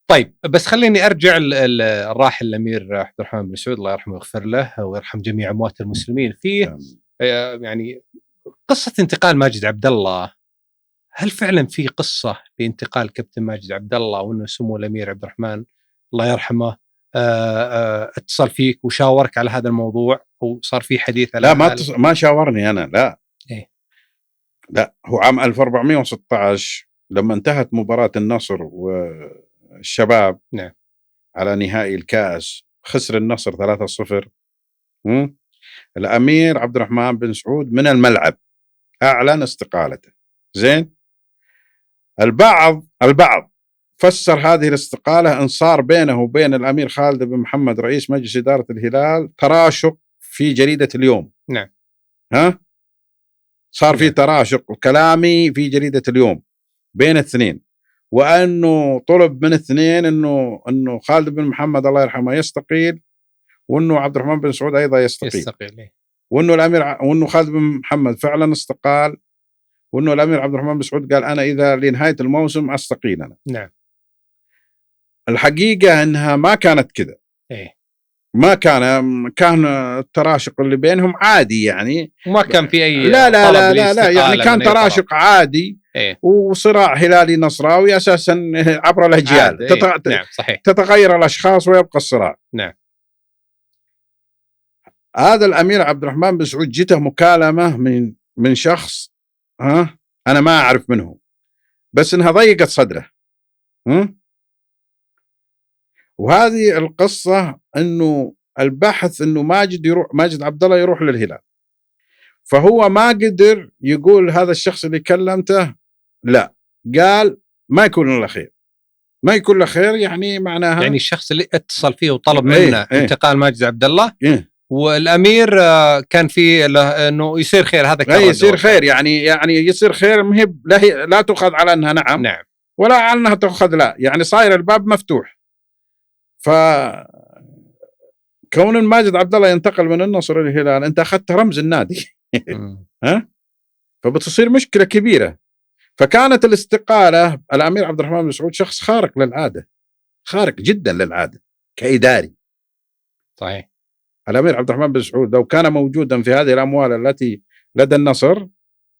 طيب بس خليني ارجع الراحل الامير عبد الرحمن بن سعود الله يرحمه ويغفر له ويرحم جميع اموات المسلمين فيه. يعني قصة انتقال ماجد عبد الله، هل فعلا في قصة لانتقال كابتن ماجد عبد الله وانه سمو الامير عبد الرحمن الله يرحمه اتصل فيك وشاورك على هذا الموضوع وصار في حديث على لا ما شاورني انا، لا إيه؟ لا، هو عام 1416 لما انتهت مباراة النصر والشباب نعم. على نهائي الكأس، خسر النصر 3-0. الأمير عبد الرحمن بن سعود من الملعب أعلن استقالته. زين، البعض فسر هذه الاستقالة إن صار بينه وبين الأمير خالد بن محمد رئيس مجلس إدارة الهلال تراشق في جريدة اليوم. نعم. صار في تراشق وكلامي في جريدة اليوم بين الاثنين، وأنه طلب من الاثنين إنه خالد بن محمد الله يرحمه يستقيل، وإنه عبد الرحمن بن سعود أيضا يستقيل. وإنه خالد بن محمد فعلا استقال، وإنه الأمير عبد الرحمن بن سعود قال أنا إذا لنهاية الموسم أستقيل أنا. نعم. الحقيقة أنها ما كانت كذا. إيه. ما كان التراشق اللي بينهم عادي يعني، وما كان في أي لا يعني كان تراشق عادي. إيه؟ وصراع هلالي نصراوي أساسا عبر الأجيال. إيه؟ نعم صحيح. تتغير الأشخاص ويبقى الصراع. نعم. هذا الأمير عبد الرحمن بن سعود جته مكالمة من شخص أنا ما أعرف منه، بس إنها ضيقت صدره. وهذه القصة إنه البحث إنه ماجد عبد الله يروح للهلال، فهو ما قدر يقول هذا الشخص اللي كلمته لا، قال ما يكون له خير. ما يكون له خير يعني معناها يعني الشخص اللي اتصل فيه وطلب منه انتقال ماجد عبد الله والأمير كان فيه إنه يصير خير. هذا كان يصير خير يعني يصير خير، مهب لا تأخذ على أنها نعم ولا على أنها تأخذ لا، يعني صاير الباب مفتوح. فكون ماجد عبد الله ينتقل من النصر للهلال أنت أخذت رمز النادي. فبتصير مشكلة كبيرة. فكانت الاستقالة، الأمير عبد الرحمن بن سعود شخص خارق للعادة، خارق جدا للعادة كإداري. صحيح. الأمير عبد الرحمن بن سعود لو كان موجودا في هذه الأموال التي لدى النصر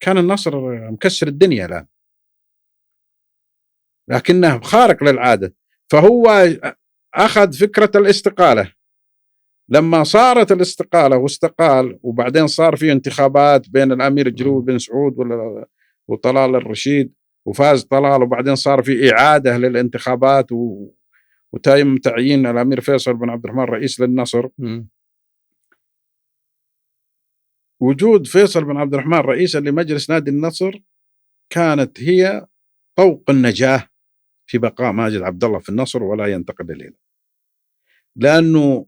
كان النصر مكسر الدنيا الآن، لكنه خارق للعادة. فهو أخذ فكرة الاستقالة. لما صارت الاستقالة واستقال، وبعدين صار في انتخابات بين الأمير الجلوي بن سعود وطلال الرشيد، وفاز طلال، وبعدين صار في إعادة للانتخابات وتم تعيين الأمير فيصل بن عبد الرحمن رئيس للنصر. وجود فيصل بن عبد الرحمن رئيسا لمجلس نادي النصر كانت هي طوق النجاة في بقاء ماجد عبد الله في النصر ولا ينتقل إليه، لأنه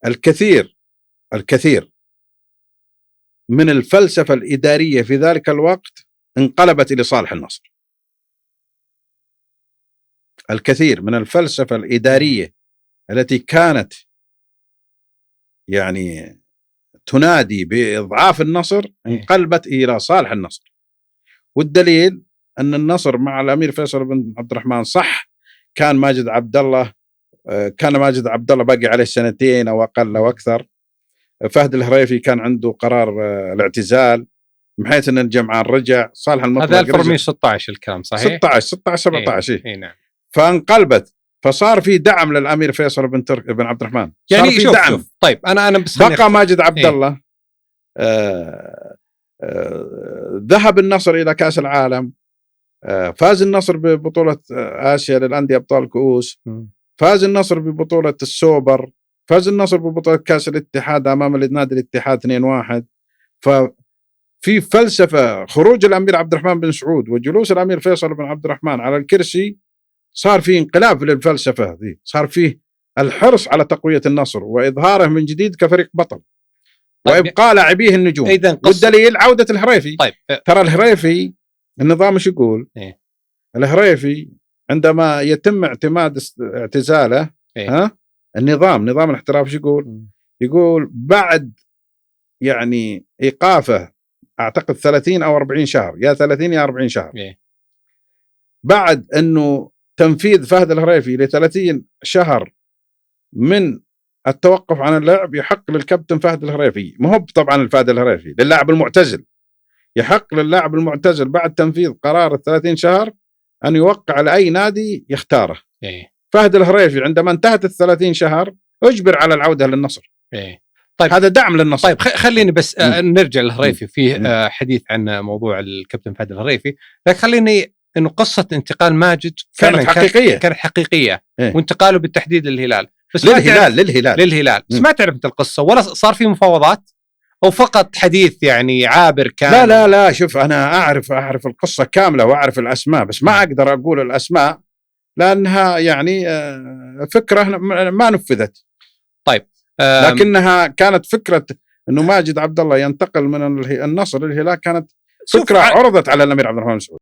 الكثير من الفلسفة الإدارية في ذلك الوقت انقلبت إلى صالح النصر. الكثير من الفلسفة الإدارية التي كانت يعني تنادي بإضعاف النصر انقلبت إلى صالح النصر. والدليل أن النصر مع الأمير فيصل بن عبد الرحمن صح كان ماجد عبد الله باقي عليه سنتين أو أقل أو أكثر. فهد الهريفي كان عنده قرار الاعتزال، بحيث أن الجمعان رجع. صالح المطلق هذا 1416 الكلام صحيح؟ 16 17 إيه نعم. فانقلبت، فصار في دعم للأمير فيصل بن عبد الرحمن. يعني في دعم. طيب أنا بس بقى ماجد عبد الله ذهب النصر إلى كأس العالم، فاز النصر ببطولة آسيا للأندية أبطال كؤوس، فاز النصر ببطولة السوبر، فاز النصر ببطولة كأس الاتحاد أمام نادي الاتحاد 2-1. ففي فلسفة خروج الأمير عبد الرحمن بن سعود وجلوس الأمير فيصل بن عبد الرحمن على الكرسي، صار في انقلاب للفلسفة دي، صار فيه الحرص على تقوية النصر وإظهاره من جديد كفريق بطل. طيب وإبقاء لاعبيه النجوم. والدليل عودة الهريفي. طيب ترى الهريفي النظام ايش يقول؟ الهريفي عندما يتم اعتماد اعتزاله نظام الاحتراف ايش يقول بعد يعني إيقافه أعتقد 30 أو 40 شهر، يا 30 يا 40 شهر، بعد أنه تنفيذ فهد الهريفي ل30 شهر من التوقف عن اللعب يحق للكابتن فهد الهريفي، مو هو طبعا الفهد الهريفي، للاعب المعتزل، يحق للاعب المعتزل بعد تنفيذ قرار 30 شهر أن يوقع لأي نادي يختاره. فهد الهريفي عندما انتهت 30 شهر أجبر على العودة للنصر. طيب هذا دعم للنصر. طيب خليني بس نرجع للهريفي فيه حديث عن موضوع الكابتن فهد الهريفي، لكن خليني انه قصه انتقال ماجد كانت حقيقيه وانتقاله بالتحديد للهلال، بس للهلال بس ما تعرف انت القصه ولا صار في مفاوضات او فقط حديث يعني عابر كان؟ لا شوف انا اعرف القصه كامله واعرف الاسماء، بس ما اقدر اقول الاسماء لانها يعني فكره ما نفذت. طيب لكنها كانت فكره انه ماجد عبد الله ينتقل من النصر للهلال، كانت فكره عرضت على الامير عبد الرحمن بن سعود.